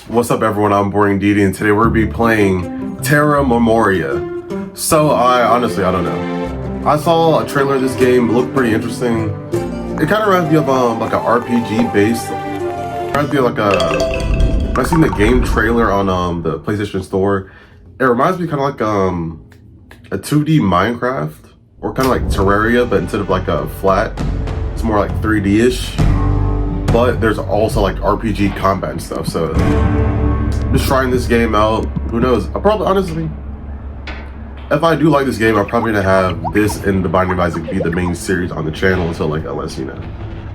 What's up everyone, I'm Boring DD and today we're going to be playing Terra Memoria. So I don't know. I saw a trailer of this game, it looked pretty interesting. It kind of reminds me of like an RPG based. It reminds me of like when I seen the game trailer on the PlayStation Store, it reminds me kind of like a 2D Minecraft or kind of like Terraria, but instead of like a flat, it's more like 3D-ish. But there's also like RPG combat and stuff, so I'm just trying this game out. Who knows? I probably, honestly, if I do like this game, I'm probably gonna have this and The Binding of Isaac be the main series on the channel until, like, unless, you know,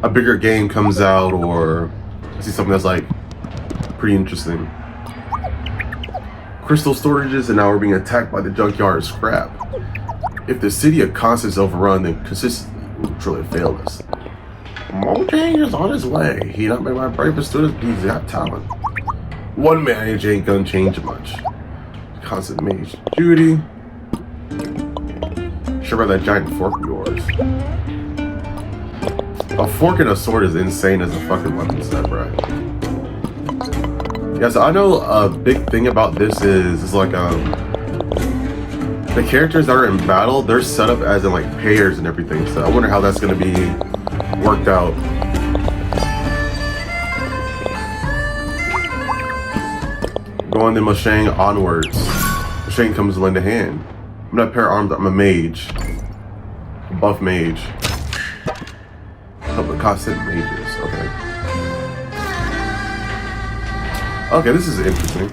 a bigger game comes out or I see something that's like pretty interesting. Crystal storages, and now we're being attacked by the junkyard scrap. If the city of Constance is overrun, then consistency will truly fail us. More change is on his way. He not made my bravest student. He's got talent. One manage ain't gonna change much. Constant mage. Judy. Sure about that giant fork of yours. A fork and a sword is insane as a fucking weapon set, bro. Yeah, so I know a big thing about this is like the characters that are in battle, they're set up as in like pairs and everything. So I wonder how that's gonna be worked out. Going the Machine onwards. Machine comes to lend a hand. I'm not pair armed, I'm a mage. A buff mage. Help with constant mages, okay. Okay, this is interesting.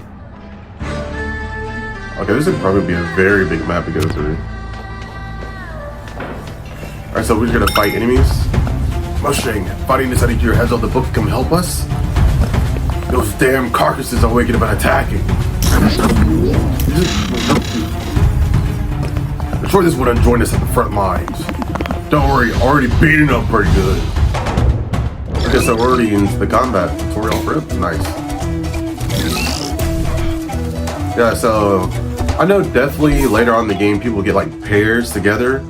Okay, this would probably be a very big map to go through. Alright, so we're just gonna fight enemies. Mustang, fighting this out of your heads off the book, come help us? Those damn carcasses are waking up and attacking. I'm sure this wouldn't join us at the front lines. Don't worry, already beating up pretty good. Okay, so we're already into the combat tutorial for it. Nice. Yeah, so I know definitely later on in the game people get like pairs together.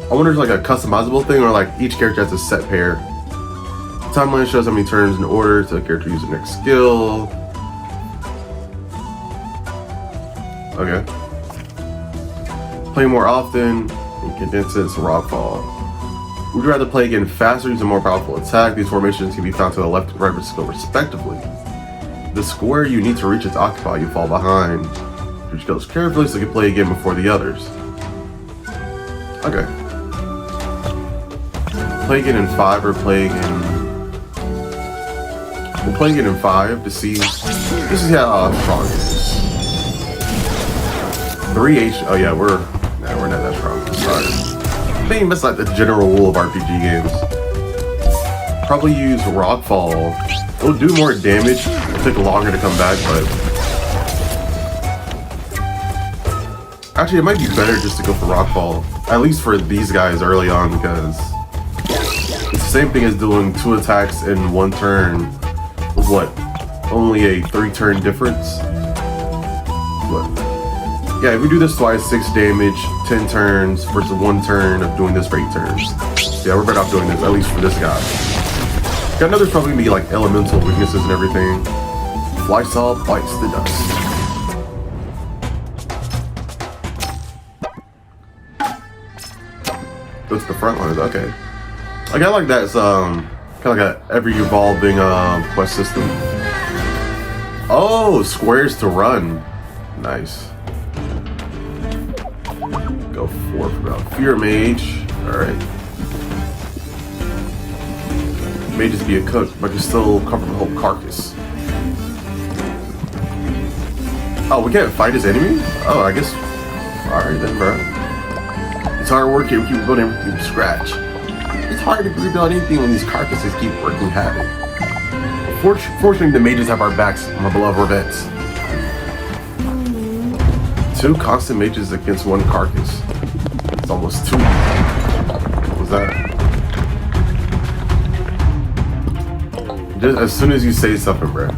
I wonder if it's like a customizable thing or like each character has a set pair. Timeline shows how many turns in order to the character use the next skill. Okay. Play more often and condense it to rockfall. Would you rather play again faster using more powerful attack? These formations can be found to the left and right skill respectively. The square you need to reach is occupied, you fall behind. Reach goes carefully so you can play again before the others. Okay. Play again in 5 or play again. We'll play again in 5 to see. This is how strong it is. 3 H. Oh yeah, we're not that strong. Sorry. I think that's like the general rule of RPG games. Probably use rockfall. It'll do more damage. It'll take longer to come back, but actually it might be better just to go for rockfall. At least for these guys early on, because it's the same thing as doing 2 attacks in 1 turn with what? Only a 3-turn difference? But yeah, if we do this twice, 6 damage, 10 turns versus 1 turn of doing this for 8 turns. Yeah, we're better off doing this, at least for this guy. I know there's probably gonna be like elemental weaknesses and everything. Fly saw bites the dust. That's the front lines, okay. I got like that, it's kind of like a ever evolving quest system. Oh, squares to run. Nice. Go forth about Fear Mage. Alright. May just be a cook, but can still cover the whole carcass. Oh, we can't fight his enemy? Oh, I guess. Alright then, bro. It's hard work here, we keep building everything from scratch. It's hard to rebuild anything when these carcasses keep working havoc. Fortunately, the mages have our backs, my beloved vets. 2 constant mages against 1 carcass. It's almost 2. What was that? Just as soon as you say something, bro.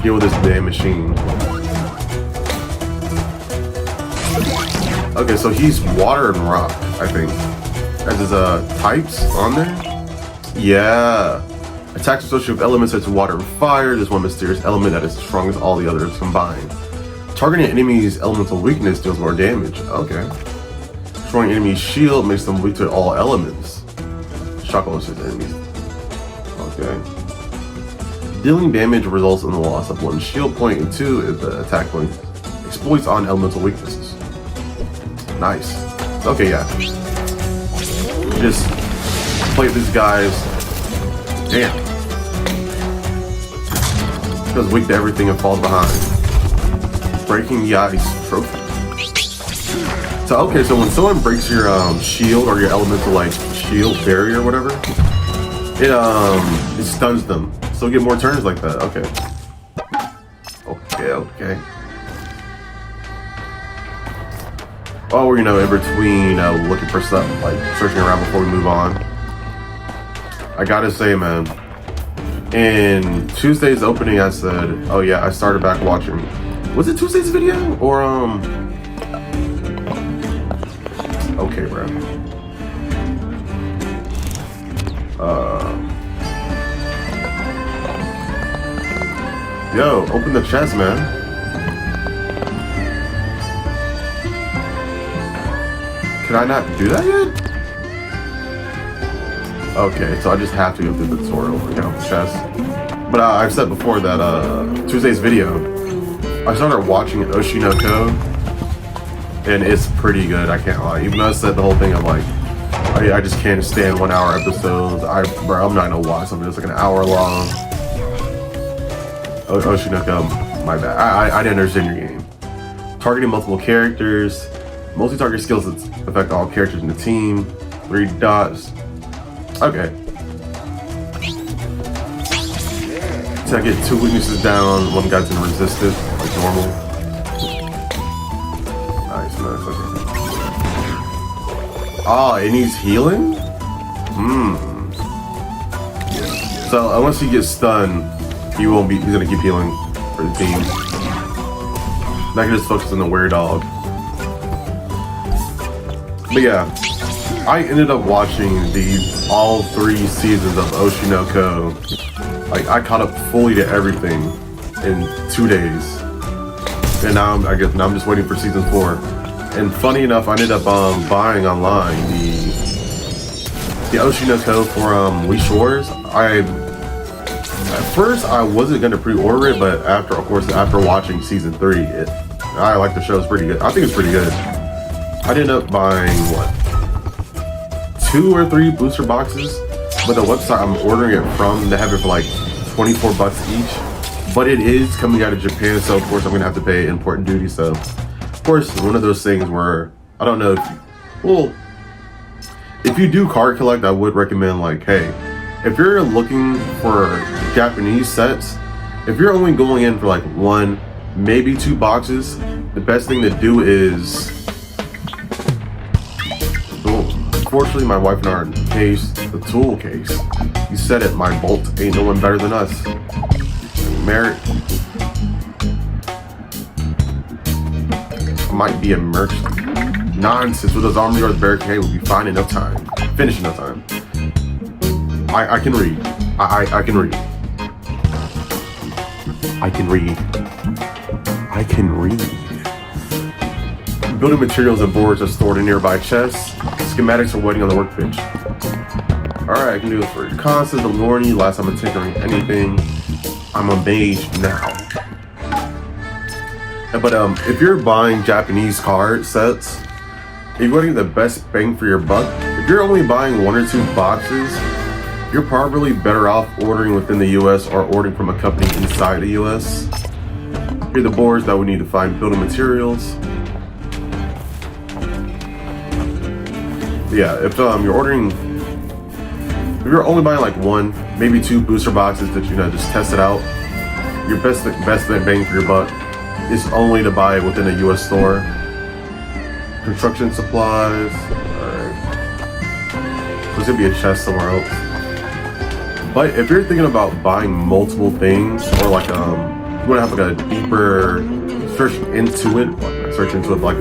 Deal with this damn machine. Okay, so he's water and rock, I think. As his types on there? Yeah. Attacks associated with elements such as water and fire. There's one mysterious element that is as strong as all the others combined. Targeting enemies' elemental weakness deals more damage. Okay. Destroying enemy's shield makes them weak to all elements. Shock elusive enemies. Okay. Dealing damage results in the loss of 1 shield point, and 2 if the attack point exploits on elemental weaknesses. Nice. Okay, yeah. Just play these guys. Damn. Goes weak to everything and falls behind. Breaking the ice trophy. So okay, so when someone breaks your shield or your elemental like shield barrier or whatever, it stuns them. So you get more turns like that. Okay. Okay. Oh, you know, in between looking for stuff, like searching around before we move on. I gotta say, man, in Tuesday's opening, I said, oh yeah, I started back watching. Was it Tuesday's video or okay, bro. Yo, open the chest, man. Can I not do that yet? Okay, so I just have to go through the tutorial for the chest. But I've said before that Tuesday's video, I started watching Oshinoko, and it's pretty good, I can't lie. Even though I said the whole thing of like, I just can't stand 1 hour episodes. Bro, I'm not gonna watch something that's like an hour long. Oshinoko, my bad. I didn't understand your game. Targeting multiple characters. Multi-target skills that affect all characters in the team. 3 dots. Okay. So I get 2 weaknesses down, 1 guy's gonna resist it, like normal. Nice, okay. Oh, it needs healing? So unless he gets stunned, he's gonna keep healing for the team. Now I can just focus on the were-dog. But yeah, I ended up watching all 3 seasons of Oshinoko. Like, I caught up fully to everything in 2 days. And now I'm just waiting for season 4. And funny enough, I ended up buying online the Oshinoko for Wii Shores. At first I wasn't gonna pre-order it, but after watching season 3, I like the show. It's pretty good. I think it's pretty good. I ended up buying, what, 2 or 3 booster boxes, but the website I'm ordering it from, they have it for like $24 each, but it is coming out of Japan, so of course I'm gonna have to pay import and duty. So of course, one of those things where, I don't know if you do card collect, I would recommend, like, hey, if you're looking for Japanese sets, if you're only going in for like 1, maybe 2 boxes, the best thing to do is, unfortunately, my wife and our case, the tool case. You said it, my bolt ain't no one better than us. Merit might be a merchant. Nonsense, with those armor yards barricade will be fine in no time. Finish in no time. I can read. I can read. I can read. I can read. Building materials and boards are stored in nearby chests. Schematics are waiting on the workbench. Alright, I can do this for Constance, the Lorny. Last time I'm tinkering anything. I'm a mage now. But if you're buying Japanese card sets, if you want to get the best bang for your buck, if you're only buying 1 or 2 boxes, you're probably better off ordering within the US or ordering from a company inside the US. Here are the boards that we need to find. Building materials. Yeah, if you're only buying like 1, maybe 2 booster boxes that just test it out, your best bang for your buck is only to buy it within a US store. Construction supplies. Alright. There's gonna be a chest somewhere else. But if you're thinking about buying multiple things, or like you wanna have like a deeper search into it, like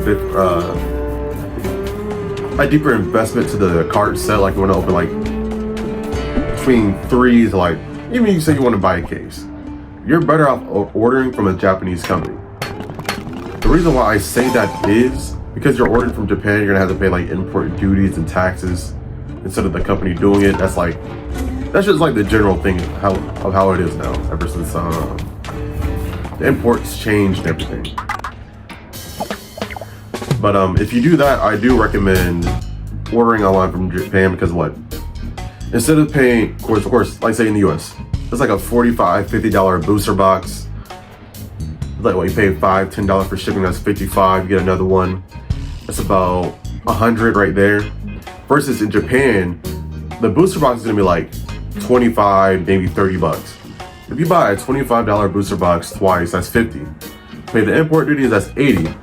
a deeper investment to the card set, like you want to open like between 3 to like even if you say you want to buy a case, you're better off ordering from a Japanese company. The reason why I say that is because you're ordering from Japan, you're gonna have to pay like import duties and taxes instead of the company doing it. That's just like the general thing of how it is now, ever since the imports changed and everything. But if you do that, I do recommend ordering online from Japan, because what? Instead of paying, of course, like say in the US, it's like a $45, $50 booster box. Like what, you pay $5, $10 for shipping, that's $55, you get another one. That's about $100 right there. Versus in Japan, the booster box is gonna be like $25, maybe $30. If you buy a $25 booster box twice, that's $50. Pay the import duties, that's $80.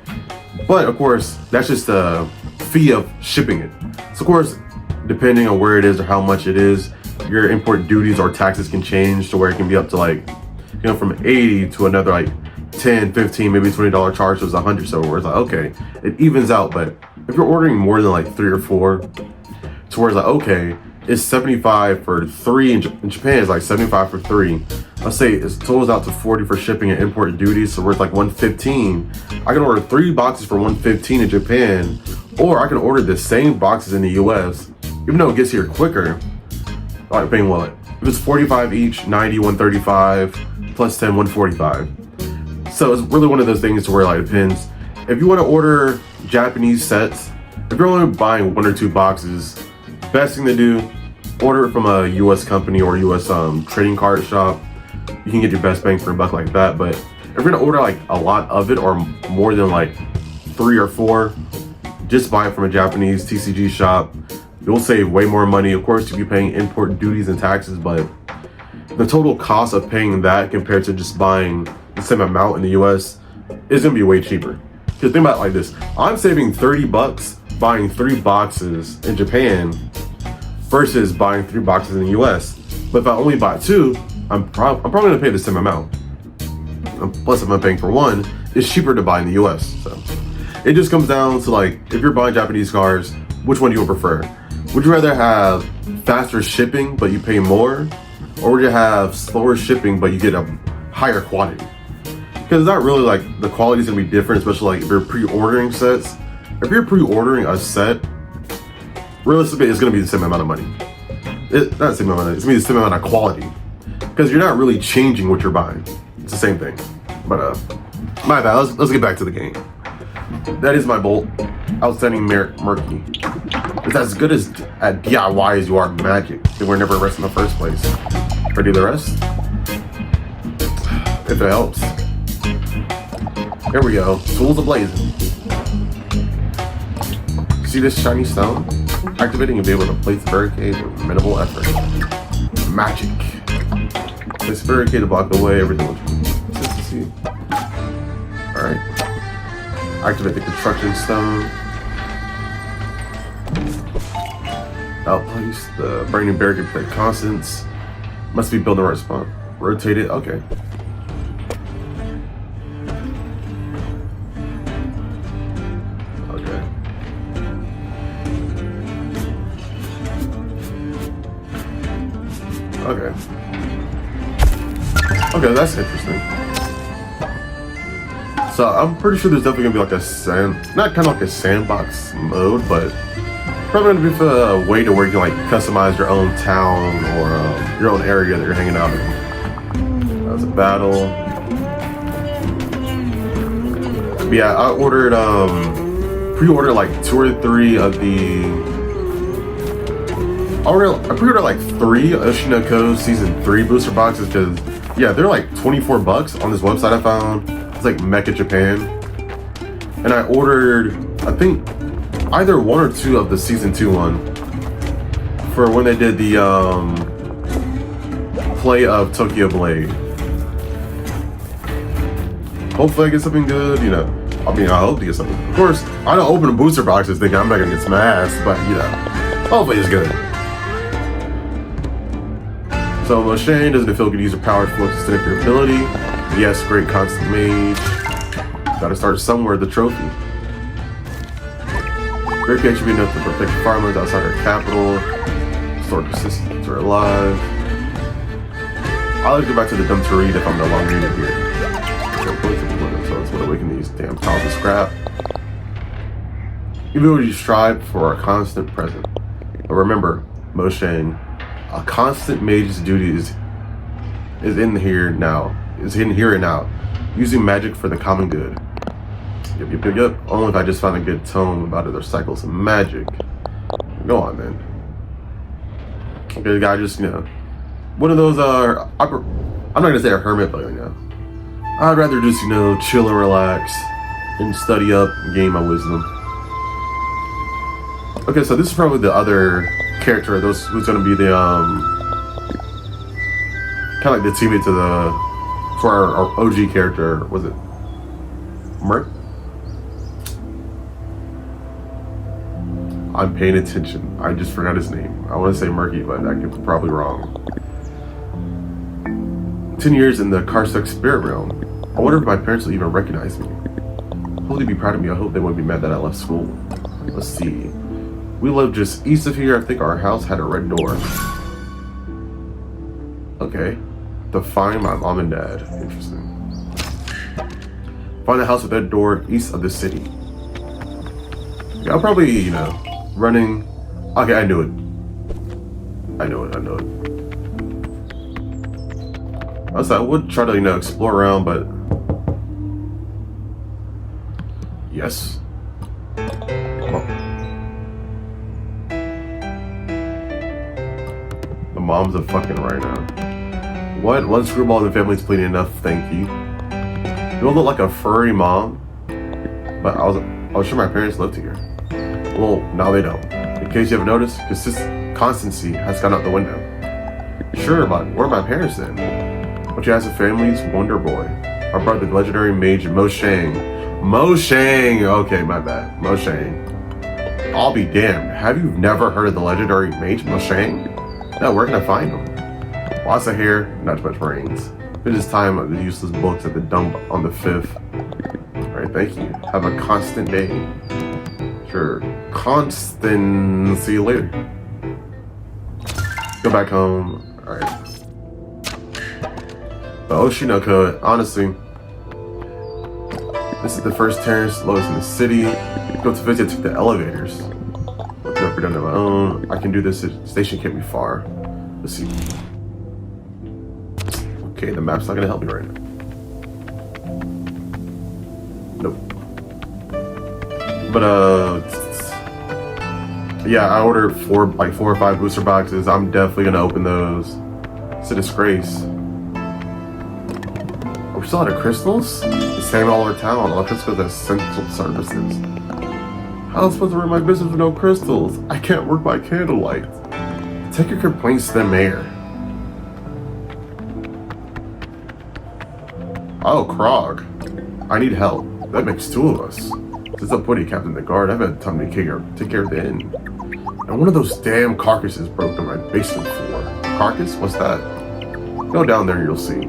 But of course, that's just the fee of shipping it. So of course, depending on where it is or how much it is, your import duties or taxes can change to where it can be up to like, you know, from 80 to another like 10, 15, maybe $20 charge, so it's 100. So where it's like, okay, it evens out. But if you're ordering more than like 3 or 4, to where it's like, okay, it's 75 for 3 in Japan, it's like 75 for 3. Let's say it totals out to 40 for shipping and import duties, so we're like 115. I can order 3 boxes for 115 in Japan, or I can order the same boxes in the US, even though it gets here quicker. Like paying what? If it's 45 each, 90, 135, plus 10, 145. So it's really one of those things to where like it depends. If you want to order Japanese sets, if you're only buying 1 or 2 boxes, best thing to do, order it from a US company or US trading card shop. You can get your best bang for a buck like that. But if you're gonna order like a lot of it or more than like 3 or 4, just buy it from a Japanese TCG shop. You'll save way more money. Of course, you'll be paying import duties and taxes, but the total cost of paying that compared to just buying the same amount in the US is gonna be way cheaper. Because think about it like this, I'm saving $30 buying 3 boxes in Japan versus buying 3 boxes in the US. But if I only buy 2, I'm probably gonna pay the same amount. Plus if I'm paying for 1, it's cheaper to buy in the US. So it just comes down to like, if you're buying Japanese cards, which one do you prefer? Would you rather have faster shipping but you pay more? Or would you have slower shipping but you get a higher quantity? Because it's not really like, the quality is gonna be different, especially like if you're pre-ordering sets. If you're pre-ordering a set, realistically it's gonna be the same amount of money. Not the same amount of money, it's gonna be the same amount of quality. Because you're not really changing what you're buying. It's the same thing. But my bad, let's get back to the game. That is my bolt. Outstanding Murky. It's as good as at DIY as you are Magic. They were never rest in the first place. Or do the rest? If it helps. Here we go. Tools ablazing. See this shiny stone? Activating and be able to place the barricade with minimal effort. Magic. Place barricade to block the way, everything will consistency. Alright. Activate the construction stone. Outplace the brand new barricade plate constants. Must be built in the right spot. Rotate it, okay. Okay. Okay, that's interesting. So I'm pretty sure there's definitely gonna be like not kind of like a sandbox mode, but probably gonna be a way to where you can like customize your own town or your own area that you're hanging out in. That was a battle. But yeah, I ordered pre-ordered like 2 or 3 of the. I pre-ordered like 3 Oshinoko Season 3 booster boxes because, yeah, they're like $24 on this website I found. It's like Mecha Japan. And I ordered, I think, either 1 or 2 of the Season 2 one for when they did the play of Tokyo Blade. Hopefully I get something good, you know. I mean, I hope to get something. Of course, I don't open booster boxes thinking I'm not gonna get smashed, but, you know, hopefully it's good. So Machine doesn't feel good to use your power to extend your ability. Yes, great constant mage. Gotta start somewhere, the trophy. Barricade should be enough to protect farmers outside our capital. Store persistence are alive. I'll go back to the dump to read if I'm no longer needed here. So that's what awaken these damn piles of scrap. Even when you strive for a constant present. But remember, Moshe, a constant mage's duty is in here now. Is in here and now. Using magic for the common good. Yep. Only if I just find a good tome about other cycles of magic. Go on, man. Okay, the guy just, one of those, I'm not gonna say a hermit, but, I'd rather just, chill and relax and study up and gain my wisdom. Okay, so this is probably the other character, who's gonna be the, kind of like the teammate for our OG character. Was it Merc? I'm paying attention. I just forgot his name. I want to say Murky, but I'm probably wrong. 10 years in the Karsuk spirit realm. I wonder if my parents will even recognize me. Hope they'd be proud of me. I hope they wouldn't be mad that I left school. Let's see. We live just east of here. I think our house had a red door. Okay. To find my mom and dad. Interesting. Find a house with that door east of the city. Yeah, I'll probably, running. Okay, I knew it. I would try to, explore around, but yes. Oh. The mom's a fucking rhino. What? One screwball in the family's plenty enough, thank you. You don't look like a furry mom, but I was sure my parents lived here. Well, now they don't. In case you haven't noticed, Constancy has gone out the window. Sure, but where are my parents then? But you ask the family's wonder boy. Our brother, the legendary mage Moshang. Okay, my bad. Moshang. I'll be damned. Have you never heard of the legendary mage Moshang? No, where can I find him? Lots of hair, not too much brains. Finish time of the useless books at the dump on the 5th. Alright, thank you. Have a constant day. Sure. Constant. See you later. Go back home. Alright. The Oshinoko, honestly, this is the first terrace, lowest in the city. Go to visit, take the elevators. I've never done it on my own. I can do this. The station can't be far. Let's see. Okay, the map's not gonna help me right now. Nope. But yeah, I ordered 4 or 5 booster boxes. I'm definitely gonna open those. It's a disgrace. Are we still out of crystals? The same all over town. Electricity has essential services. How am I supposed to run my business with no crystals? I can't work by candlelight. Take your complaints to the mayor. Oh, Krog. I need help. That makes 2 of us. Since I'm putting Captain the Guard, I've had time to take care of the inn. And one of those damn carcasses broke on my basement floor. Carcass? What's that? Go down there and you'll see.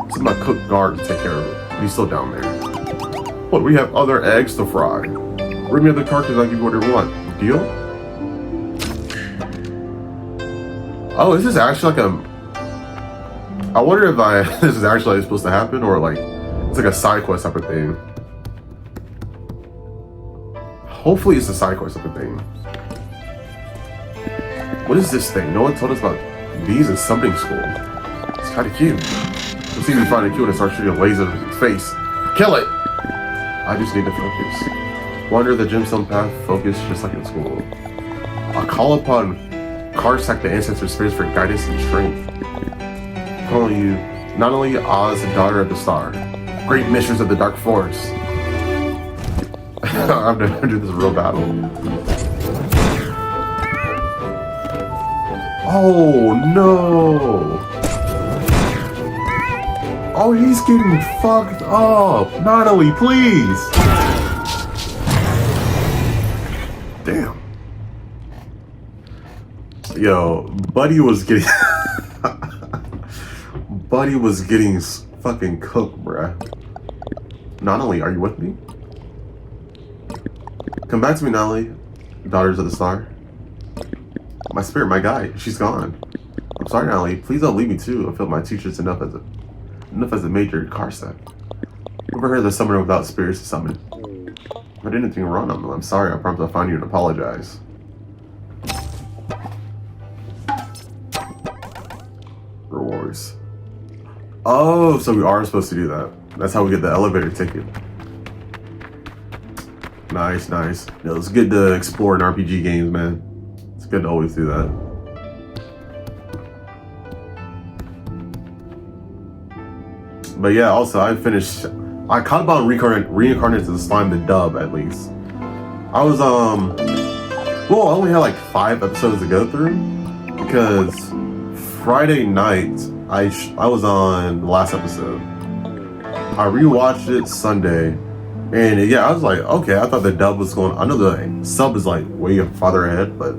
It's my cook guard to take care of it. He's still down there. What, we have other eggs to fry. Bring me the carcass, I'll give you whatever you want. Deal? Oh, is this actually like a... I wonder if this is actually supposed to happen, or like, it's like a side quest type of thing. Hopefully it's a side quest type of thing. What is this thing? No one told us about these in something school. It's kind of cute. Let's see if we find it cute and start shooting a laser in its face. Kill it! I just need to focus. Wander the gemstone path, focus just like in school. I'll call upon Karsak, the ancestor spirits, for guidance and strength. Calling you, not only Oz, the daughter of the star, great mistress of the dark forest. I've never do this real battle. Oh no! Oh, he's getting fucked up. Natalie, please. Damn. Yo, Buddy was getting Buddy was getting fucking cooked, bruh. Natalie, are you with me? Come back to me, Natalie. Daughters of the Star. My spirit, my guide. She's gone. sorry, Natalie. Please don't leave me too. I feel my teacher's enough as a major car set. Ever heard of the summoner without spirits to summon? If I did anything wrong, I'm sorry. I promise I'll find you and apologize. Rewards. Oh, so we are supposed to do that. That's how we get the elevator ticket. Nice, nice. You know, it's good to explore in RPG games, man. It's good to always do that. But yeah, also I caught up on Reincarnated as the Slime, the dub at least. I was well, I only had like 5 episodes to go through because Friday night I was on the last episode. I rewatched it Sunday, and yeah, I was like, okay, I thought the dub was going. I know the sub is like way farther ahead, but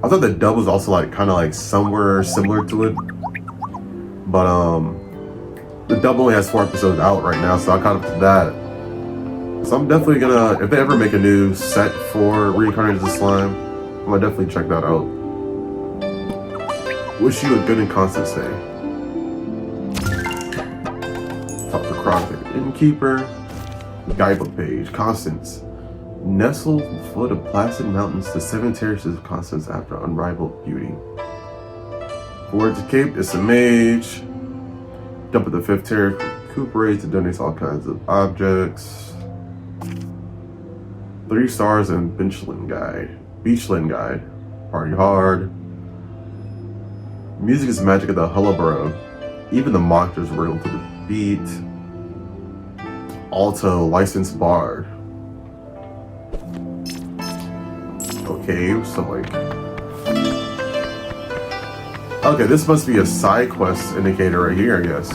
I thought the dub was also like kind of like somewhere similar to it. But the dub only has 4 episodes out right now, so I caught up to that. So I'm definitely gonna, if they ever make a new set for Reincarnated as Slime, I'm gonna definitely check that out. Wish you a good and constant stay. Talk to Crockett, Innkeeper, Guidebook page, Constance. Nestled foot of placid mountains, the 7 terraces of Constance after unrivaled beauty. Words of Cape, it's a mage. Jump at the 5th terrace, recuperates and donates all kinds of objects. 3 stars and Beachland Guide. Party hard. Music is magic of the Hullaborough. Even the monsters wriggle to the beat. Alto, licensed bard. Okay, so like... Okay, this must be a side quest indicator right here, I guess.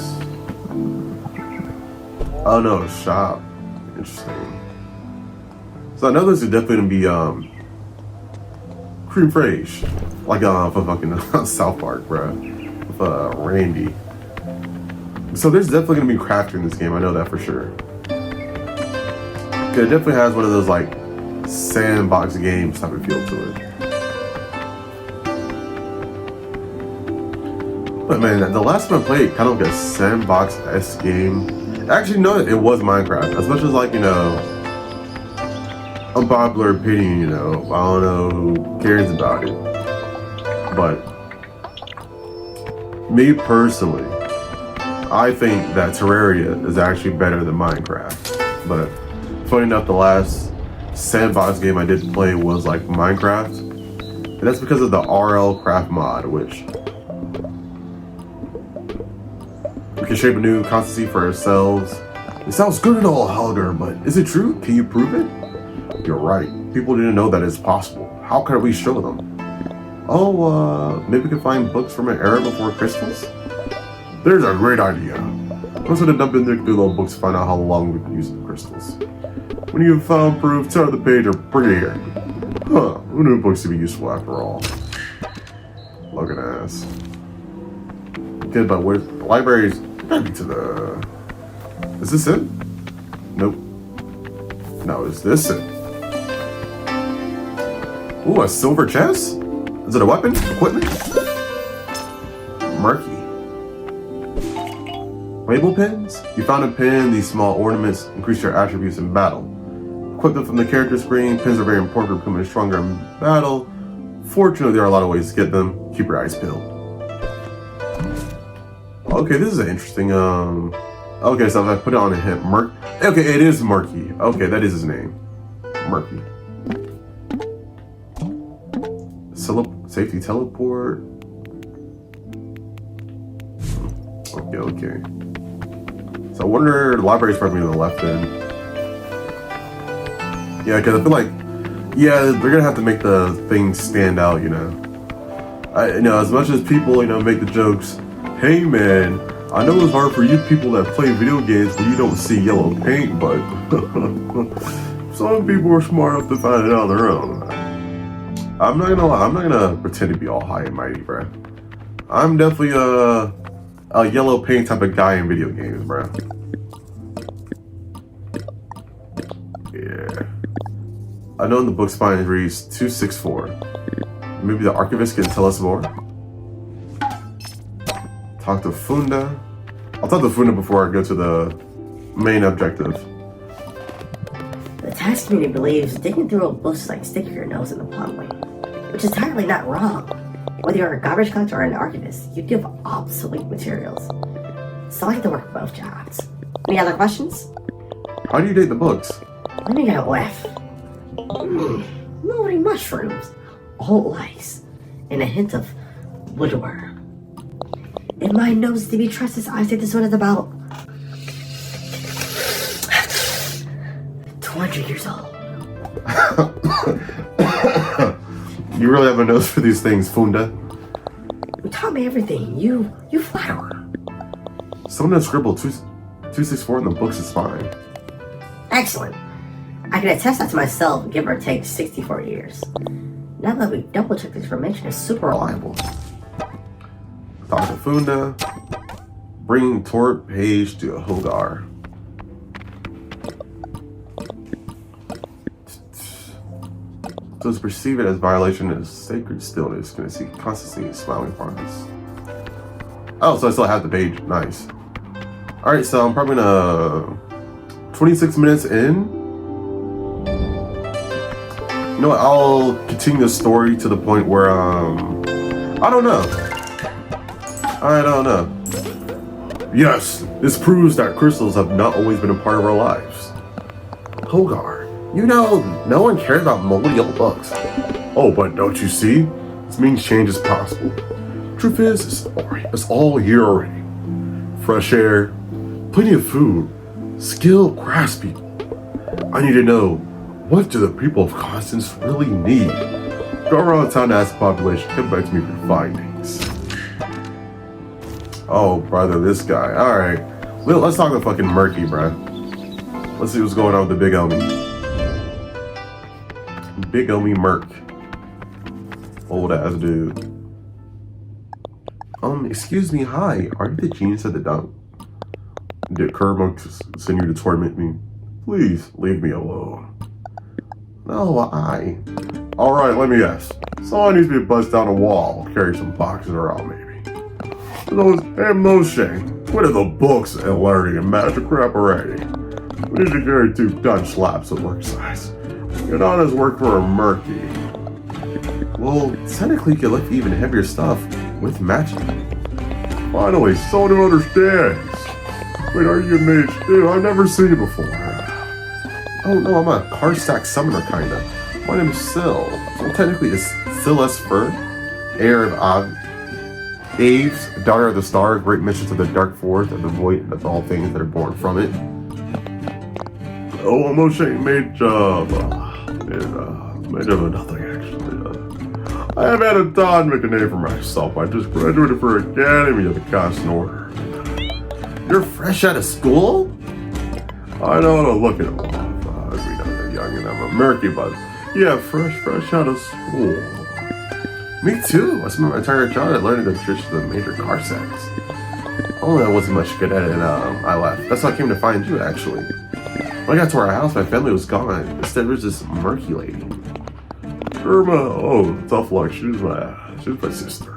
Oh no, shop. Interesting. So I know this is definitely gonna be cream fraiche, like for fucking South Park, bro, with Randy. So there's definitely gonna be crafting in this game. I know that for sure. It definitely has one of those like sandbox games type of feel to it. But man, the last time I played kind of like a sandbox-esque game. Actually, no, it was Minecraft. As much as like, you know, unpopular opinion, you know, I don't know who cares about it. But me personally, I think that Terraria is actually better than Minecraft. But funny enough, the last sandbox game I did play was like Minecraft. And that's because of the RL Craft mod, which we can shape a new constancy for ourselves. It sounds good and all, Helger, but is it true? Can you prove it? You're right. People didn't know that it's possible. How can we show them? Oh, maybe we can find books from an era before crystals? There's a great idea. Let's sort of dump in there through little books to find out how long we can use the crystals. When you've found proof, tear the page or bring it here. Huh, who knew books to be useful after all? Looking ass. Okay, but where's the library's gotta be to the... Is this it? Nope. No, is this it? Ooh, a silver chest? Is it a weapon? Equipment? Murky. Label pins? You found a pin. These small ornaments increase your attributes in battle. Equip them from the character screen. Pins are very important for becoming stronger in battle. Fortunately, there are a lot of ways to get them. Keep your eyes peeled. Okay, this is an interesting, okay, so if I put it on a hip, okay, it is Murky. Okay, that is his name. Murky. Safety teleport. Okay. So I wonder, the library's probably on the left end. Yeah, because I feel like, yeah, they're gonna have to make the thing stand out, you know. You know, as much as people, you know, make the jokes, hey man, I know it's hard for you people that play video games when you don't see yellow paint, but some people are smart enough to find it on their own. I'm not gonna lie, I'm not gonna pretend to be all high and mighty, bruh. I'm definitely a yellow paint type of guy in video games, bruh. Yeah. I know in the book spine it reads 264. Maybe the archivist can tell us more. Talk to Funda. I'll talk to Funda before I go to the main objective. The tax community believes digging through old books is like sticking your nose in the plumbing, which is entirely not wrong. Whether you're a garbage collector or an archivist, you give obsolete materials. So I have to work both jobs. Any other questions? How do you date the books? Let me get a whiff. Moldy mushrooms, old lice, and a hint of woodworm. In my nose to be trusted, I say this one is about 200 years old. You really have a nose for these things, Funda. You taught me everything. You flatterer. Someone scribbled 264 in the books is fine. Excellent. I can attest that to myself, give or take 64 years. Now that we double-checked this information, is super reliable. Talk to Funda. Bring Tort Page to Hogar. So to perceive it as violation of sacred stillness, can I see constancy and smiling upon us? Oh, so I still have the page. Nice. Alright, so I'm probably gonna 26 minutes in. You know what, I'll continue the story to the point where I don't know. Yes, this proves that crystals have not always been a part of our lives. Hogar, you know, no one cares about moldy old books. Oh, but don't you see? This means change is possible. Truth is, it's all here already. Fresh air, plenty of food, skilled craftspeople. I need to know, what do the people of Constance really need? Go around town and ask the population, come back to me for findings. Oh, brother, this guy. Alright. Let's talk to fucking Murky, bruh. Let's see what's going on with the big homie. Big homie Murk. Old ass dude. Excuse me, hi. Are you the genius at the dump? Did Kermunk send you to torment me? Please, leave me alone. No, Alright, let me guess. Someone needs to be buzzed down a wall, carry some boxes around, maybe. Those Moshe, what are the books and learning and magic crap already? We need to carry 2 ton slabs of work size. Get on his work for a Murky. Well, technically you could lift even heavier stuff with magic. Finally, someone who understands. Wait, are you a mage too? I've never seen you before. Oh no, I'm a Karsak summoner kinda. My name is Syl. Well, technically it's Silas Fur, heir of Aves, daughter of the star, great mistress of the dark forest of the void, and of all things that are born from it. Oh, I'm Moshe, mage of nothing actually. I haven't had a time to make a name for myself. I just graduated for Academy of the Constant Order. You're fresh out of school? I know how to look at it. I'm young and I'm a Murky, but yeah, fresh out of school. Me too. I spent my entire childhood learning the traditions of the major Karsaks. Only I wasn't much good at it and I left. That's how I came to find you actually. When I got to our house, my family was gone. Instead, there was this Murky lady. Irma, oh, tough luck. She's my sister.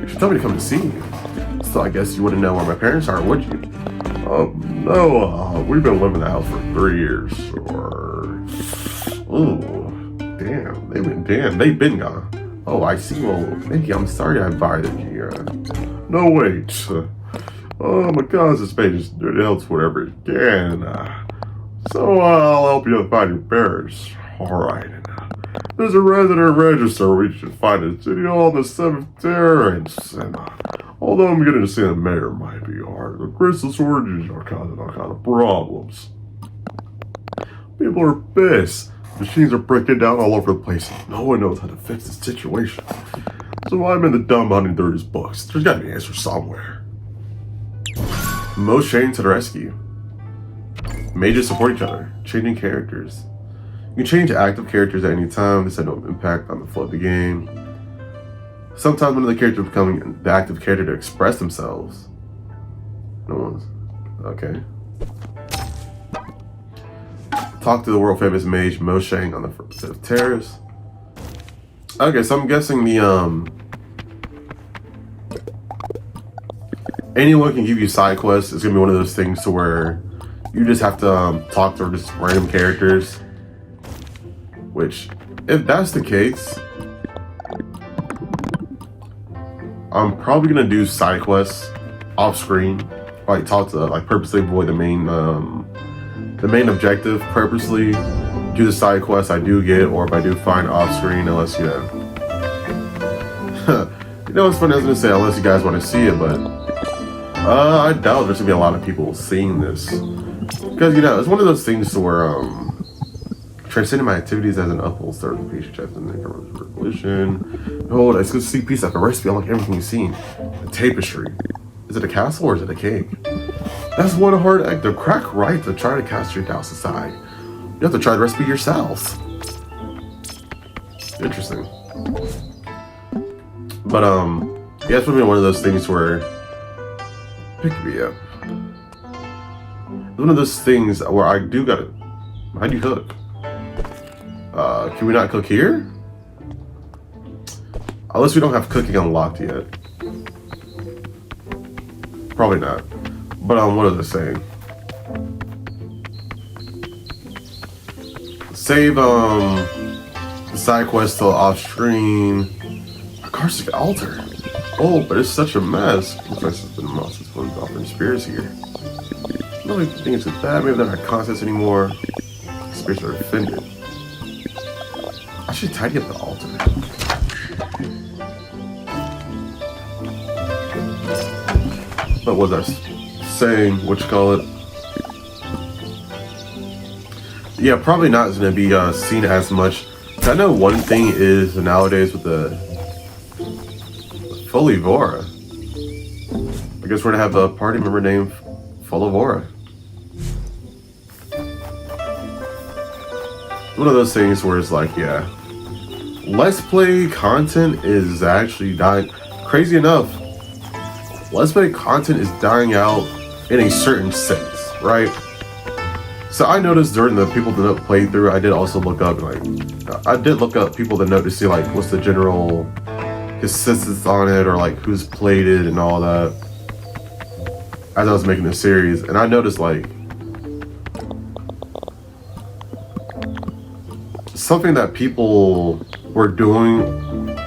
She told me to come to see you. So I guess you wouldn't know where my parents are, would you? No, we've been living in the house for 3 years, they've been gone. Oh, I see. Well, thank you. I'm sorry I bothered you. No, wait. My cousin's page is doing else whatever it can. So I'll help you find your parents. Alright. There's a resident register where you should find a city hall on the 7th terrace. And although I'm getting to see the mayor might be hard, the crystal shortages are causing all kind of problems. People are pissed. Machines are breaking down all over the place. No one knows how to fix the situation. So I'm in the dumb hunting through his books. There's gotta be an answer somewhere. Moshe to the rescue. Mages support each other, changing characters. You can change active characters at any time. This had no impact on the flow of the game. Sometimes one of the characters becoming the active character to express themselves. No one's okay. Talk to the world famous mage Moshe on the first set of terrace. Okay, so I'm guessing the anyone can give you side quests. It's gonna be one of those things to where you just have to talk to just random characters. Which, if that's the case, I'm probably gonna do side quests off screen. Like talk to, like purposely avoid the main objective. Purposely do the side quests I do get, or if I do find off screen, unless you know. You know, it's funny. I was gonna say unless you guys want to see it, but I doubt there's gonna be a lot of people seeing this because you know it's one of those things to where transcending my activities as an uphold certification check in the revolution. Hold, it's good to see piece like a recipe. I like everything you've seen. A tapestry. Is it a castle or is it a cake? That's one hard act to crack right to try to cast your doubts aside. You have to try the recipe yourselves. Interesting. But yeah, it's probably one of those things where pick me up. It's one of those things where I do gotta. How do you cook? Can we not cook here? Unless we don't have cooking unlocked yet. Probably not. But what is it saying? Save the side quest till off screen. A Karstic altar. Oh, but it's such a mess. Looks like it's been a month since one offering spears here. I don't really think it's that. Maybe they're not contests anymore. Spears are offended. I should tidy up the altar. But what was I saying? What you call it? Yeah, probably not going to be seen as much. I know one thing is nowadays with the Folivora. I guess we're gonna have a party member named Folivora. One of those things where it's like, yeah, Let's Play content is actually dying. Crazy enough, Let's Play content is dying out in a certain sense, right? So I noticed during the people that playthrough, I did also look up, people that know to see like what's the general consensus on it, or like who's played it and all that. As I was making the series, and I noticed like something that people were doing,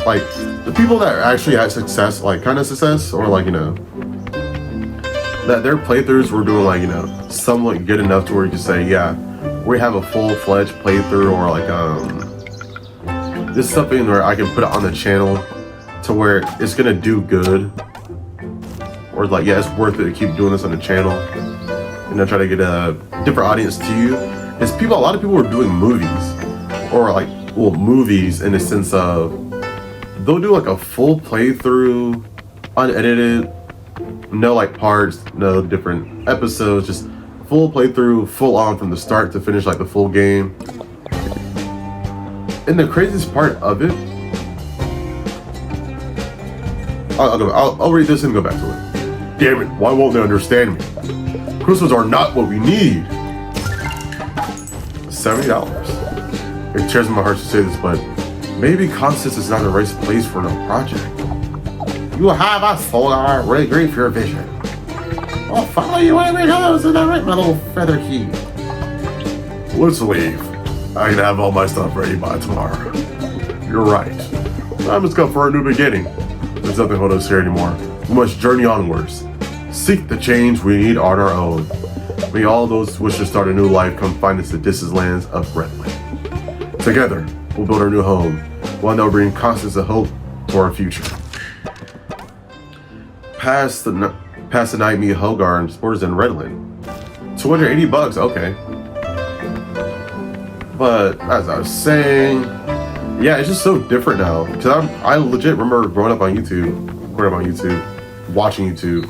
like the people that actually had success, like kind of success, or like, you know, that their playthroughs were doing like, you know, somewhat good enough to where you can say, yeah, we have a full-fledged playthrough, or like this is something where I can put it on the channel to where it's gonna do good, or like, yeah, it's worth it to keep doing this on the channel, and then try to get a different audience to you. Is people, a lot of people were doing movies, or like, well, movies in the sense of they'll do like a full playthrough, unedited, no like parts, no different episodes, just full playthrough, full on from the start to finish, like the full game. And the craziest part of it, I'll read this and go back to it. Damn it, why won't they understand me? Crystals are not what we need. $70. It tears my heart to say this, but maybe Constance is not the right place for no project. You have a solar really great for your vision. I'll follow you wherever it goes in the right, my little feather key. Let's leave. I can have all my stuff ready by tomorrow. You're right. I must go for a new beginning. There's nothing holding us here anymore. We must journey onwards. Seek the change we need on our own. May all those who wish to start a new life come find us the distant lands of Redland. Together, we'll build our new home, one that will bring Constance a hope to our future. Pass the night, meet Hogar and Sporters in Redland. $280, okay. But as I was saying, yeah, it's just so different now. Cause I legit remember growing up on YouTube, watching YouTube.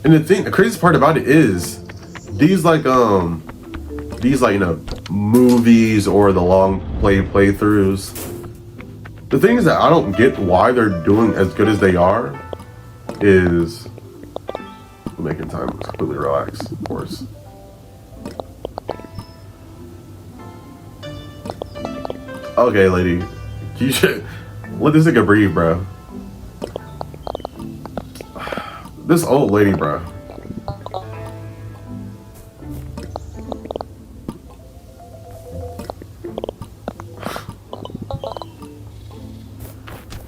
And the craziest part about it is these like you know, movies or the long playthroughs. The thing is that I don't get why they're doing as good as they are is making time completely relax, of course. Okay, lady, you should let this nigga breathe, bro. This old lady, bro.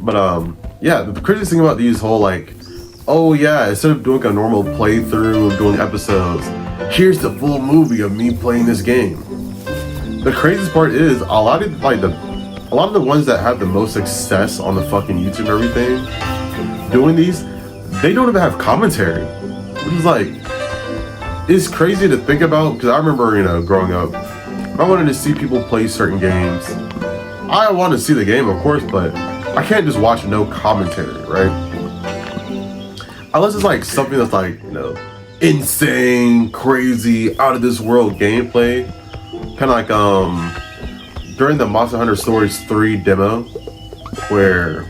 But yeah, the craziest thing about these whole like, oh yeah, instead of doing a normal playthrough of doing episodes, here's the full movie of me playing this game. The craziest part is a lot of the ones that have the most success on the fucking YouTube and everything doing these, they don't even have commentary, which is like, it's crazy to think about. Because I remember, you know, growing up, if I wanted to see people play certain games, I want to see the game, of course, but I can't just watch no commentary, right? Unless it's like something that's like, you know, insane, crazy, out of this world gameplay. Kind of like during the Monster Hunter Stories 3 demo, where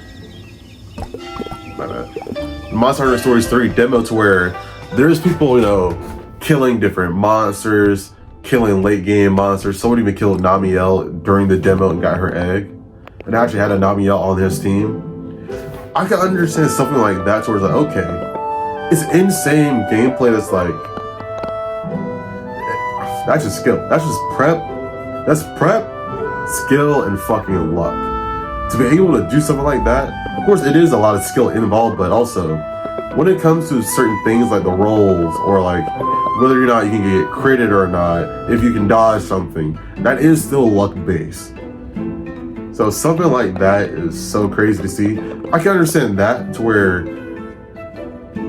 Monster Hunter Stories 3 demo to where there's people, you know, killing different monsters, killing late game monsters. Someone even killed Namielle during the demo and got her egg, and actually had a Namielle on his team. I can understand something like that towards like, okay, it's insane gameplay that's like, that's just skill. That's just prep. That's prep, skill, and fucking luck. To be able to do something like that, of course it is a lot of skill involved, but also when it comes to certain things like the rolls or like whether or not you can get critted or not, if you can dodge something, that is still luck based. So something like that is so crazy to see. I can understand that to where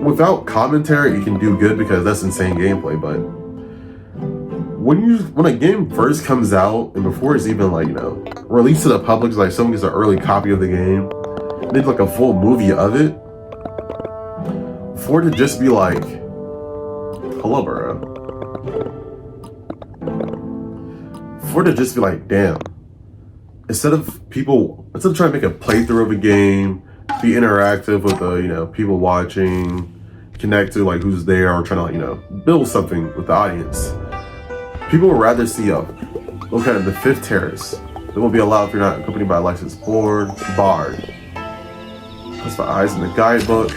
without commentary you can do good because that's insane gameplay, but when a game first comes out and before it's even like, you know, released to the public, like someone gets an early copy of the game, they do like a full movie of it, for it to just be like, hello bro, for it to just be like, damn, instead of trying to make a playthrough of a game, be interactive with the, you know, people watching, connect to like who's there, or trying to like, you know, build something with the audience, people would rather see look at the fifth terrace. They won't be allowed if you're not accompanied by a licensed board bard. That's the eyes in the guidebook.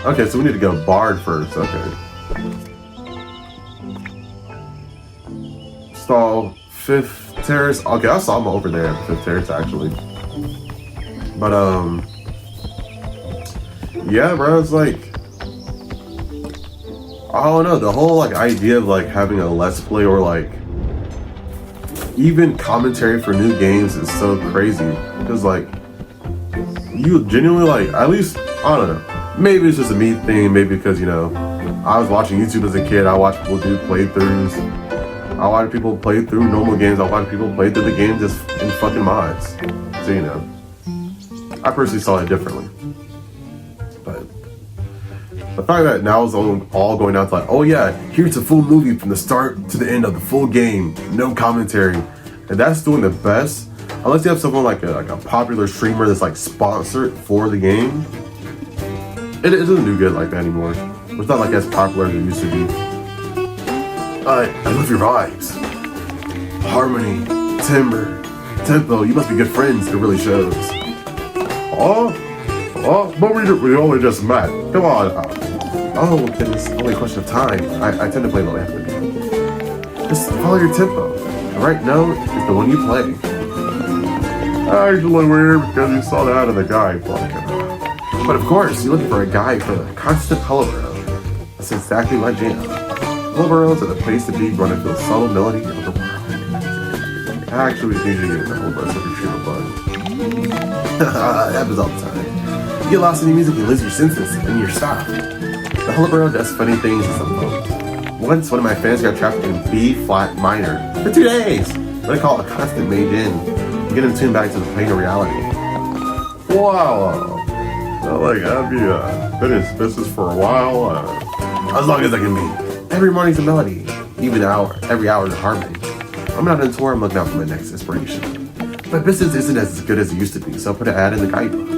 Okay, so we need to go bard first. Okay. Stall fifth terrace. Okay, I saw him over there at the fifth terrace actually. But yeah, bro, it's like, I don't know, the whole like idea of like having a let's play or like even commentary for new games is so crazy, because like you genuinely like, at least, I don't know, maybe it's just a me thing, maybe because, you know, I was watching YouTube as a kid, I watched people do playthroughs, I watched people play through normal games, I watched people play through the game just in fucking mods, so you know, I personally saw it differently. But the fact that now it's all going down to like, oh yeah, here's a full movie from the start to the end of the full game, no commentary, and that's doing the best. Unless you have someone like a popular streamer that's like sponsored for the game, it doesn't do good like that anymore. It's not like as popular as it used to be. I love your vibes, harmony, timbre, tempo. You must be good friends. It really shows. But we only just met. Come on. Oh, it's only a question of time. I tend to play low after. Just follow your tempo. The right note is the one you play. Actually weird because you saw that in the guide book. But of course, you're looking for a guide for the constant hullabaloo. That's exactly my jam. Hullabaloos are the place to be, running through the subtle melody of the world. Actually, it's usually getting the hullabaloos of your treatment bug. That happens all the time. You get lost in the music, you lose your senses and your style. The hullabaloo does funny things to some folks. Once, one of my fans got trapped in B flat minor for 2 days. What I call a constant made in. Get him tuned back to the plane of reality. Wow. Like, I've been in business for a while. As long as I can be. Every morning's a melody. Even every hour is a harmony. I'm not on tour, I'm looking out for my next inspiration. My business isn't as good as it used to be, so I put an ad in the guidebook.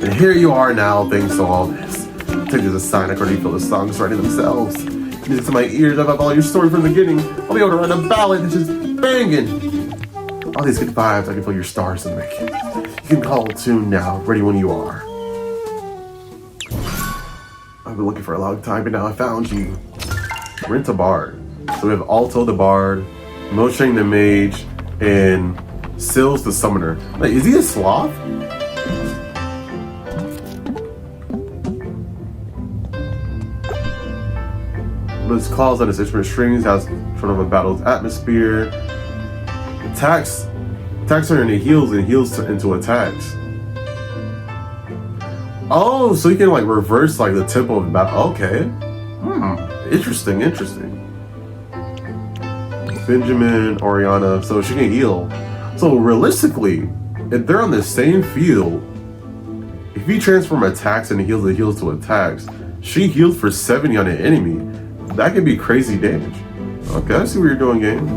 And here you are now, thanks to all this. Take this as a sign, I can already feel the songs writing themselves. Music to my ears, I've got all your story from the beginning. I'll be able to write a ballad that's just banging. All these good vibes, I can feel your stars in the making. You can call a tune now, ready when you are. been looking for a long time, but now I found you. Rent a bard. So we have Alto the bard, Moshang the mage, and Sills the summoner. Like, is he a sloth? With his claws on his instrument strings, has sort of a battle's atmosphere. Attacks turn into heals and heals into attacks. Oh, so you can like reverse like the tempo of the battle. Okay. Interesting. Benjamin, Oriana, so she can heal. So realistically, if they're on the same field, if you transform attacks into heals and heals to attacks, she healed for 70 on an enemy. That could be crazy damage. Okay, I see what you're doing, game.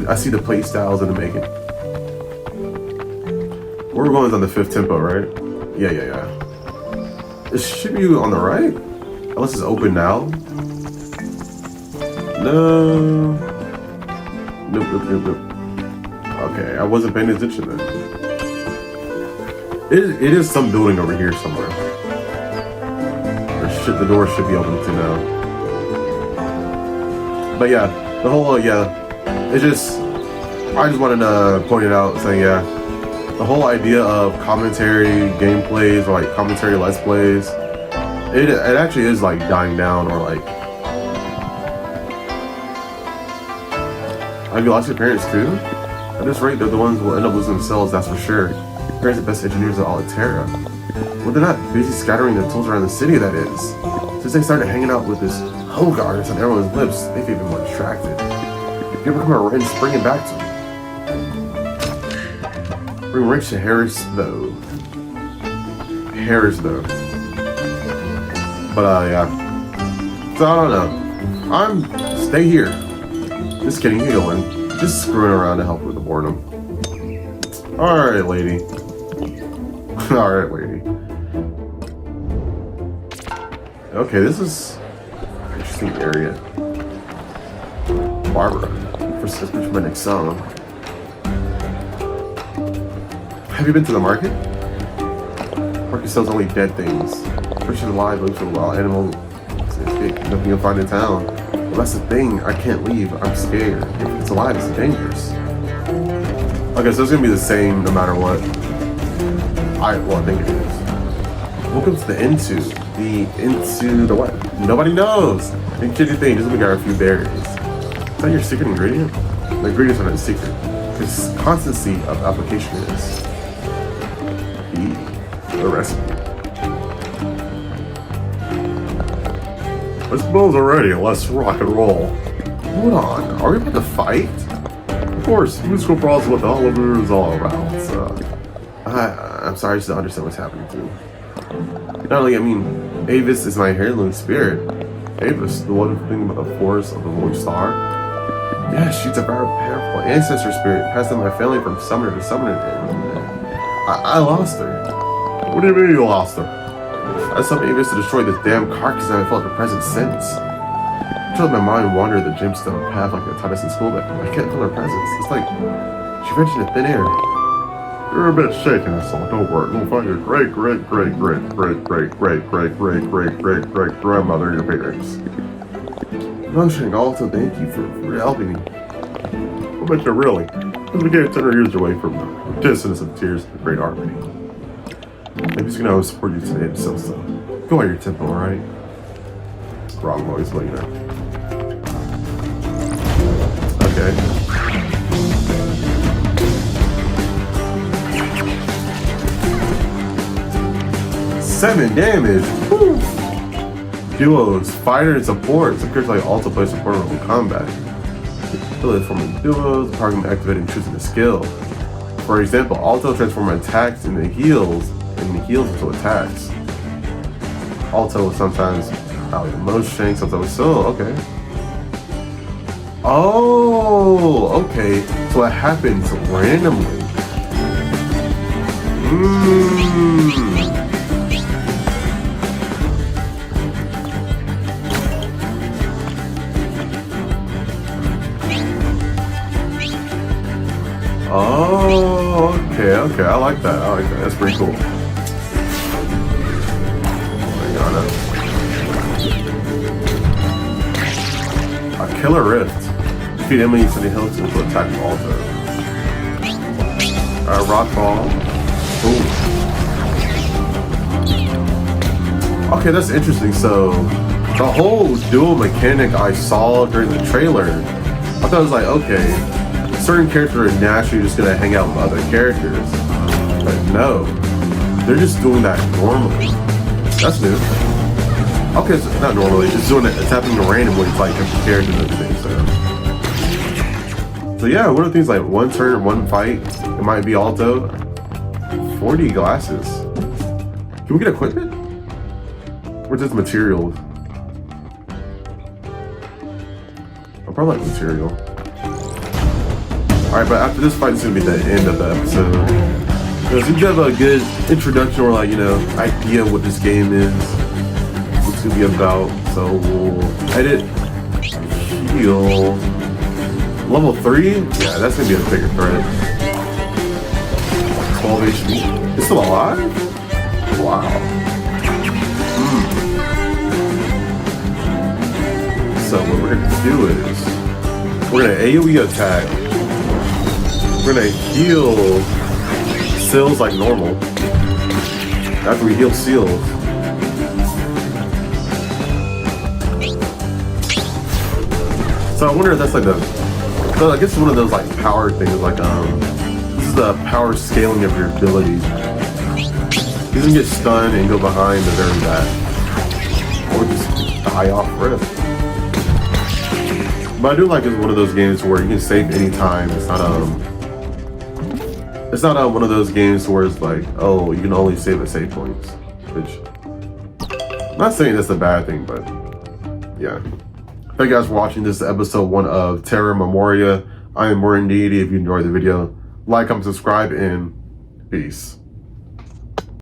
I see the play styles in the making. Where we're going is on the 5th tempo, right? Yeah. It should be on the right. Unless it's open now. No. Nope. Okay, I wasn't paying attention then. It is some building over here somewhere. The door should be open to now. But yeah, the whole, it's just, I just wanted to point it out, saying, the whole idea of commentary gameplays, or like commentary let's plays, it actually is like dying down, or like, have you lost your parents too? At this rate, they're the ones who will end up losing themselves, that's for sure. Your parents are the best engineers of all of Terra. Well, they're not busy scattering their tools around the city, that is. Since they started hanging out with this Hogarth on everyone's lips, they've even more distracted. If you ever come around, just bring it back to me. Bring Rich to Harris, though. But, yeah. So, I don't know. Stay here. Just kidding, you go in. Just screwing around to help with the boredom. Alright, lady. Alright, lady. Okay, this is an interesting area. Barbara, for my next song. Have you been to the market? Market sells only dead things. Fish is alive, lives for a wild animal. Nothing you'll find in town. Well, that's the thing. I can't leave. I'm scared. If it's alive, it's dangerous. Okay, so it's gonna be the same no matter what. I think it is. Welcome to the into the what? Nobody knows. And kitty thing, just let me grab a few berries. Is that your secret ingredient? The ingredients are not secret. Because constancy of application is the recipe. Let's buzz already. Let's rock and roll. Hold on. Are we about to fight? Of course. Musical brawls with Oliver is all around. So I'm sorry, I just don't understand what's happening to me. Not only, Avis is my heirloom spirit. Avis, the wonderful thing about the force of the Lone Star. Yeah, she's a very powerful ancestor spirit, passed in my family from summoner to summoner. I lost her. What do you mean you lost her? I summoned Avis to destroy this damn carcass and I felt her presence since. I felt my mind wander the gemstone path like they taught us in school, but I can't feel her presence. It's like she vanished into thin air. You're a bit shaken, that's all. Don't worry. We'll find your great-great-great-great-great-great-great-great-great-grandmother and your parents. Moshang, also thank you for helping me. I bet you really. Because we gave 10 years away from the dissonance of tears of the great harmony. Maybe he's gonna support you today to sell stuff. Go at your tempo, alright? Wrong voice, let you know. Okay. 7 damage. Woo. Duos, fighter and support. Some characters like also play support in combat. Ability forming duos, the target activating choosing a skill. For example, Alto transform attacks into heals and heals into attacks. Alto sometimes Moshang, sometimes okay. Oh, okay. So it happens randomly. Oh, okay, I like that. That's pretty cool. Killer Rift. Defeat enemies in the hills to attack Alto. Rock Ball. Ooh. Okay, that's interesting. So, the whole dual mechanic I saw during the trailer, I thought it was like, okay, certain characters are naturally just gonna hang out with other characters. But no, they're just doing that normally. That's new. Okay, so not normally, just doing it, it's happening randomly, it's like different characters and everything, so yeah, what are things like one turn, one fight, it might be Alto, 40 glasses. Can we get equipment? Or just materials? I'll probably like material. Alright, but after this fight, it's gonna be the end of the episode. So we have a good introduction or like, you know, idea of what this game is. What's gonna be about. So we'll edit, heal. Level 3? Yeah, that's gonna be a bigger threat. 12 HP. It's still alive? Wow. So what we're gonna do is we're gonna AoE attack. We're gonna heal Seals like normal. After we heal Seals. So I wonder if that's like I guess it's one of those like power things, like this is the power scaling of your abilities. You can get stunned and go behind the very back. Or just die off rip. But I do like it's one of those games where you can save anytime. It's not one of those games where it's like, oh, you can only save at save points. Which, I'm not saying that's a bad thing, but yeah. Thank you guys for watching. This is episode 1 of Terra Memoria. I am Morindeity. If you enjoyed the video, like, comment, subscribe, and peace.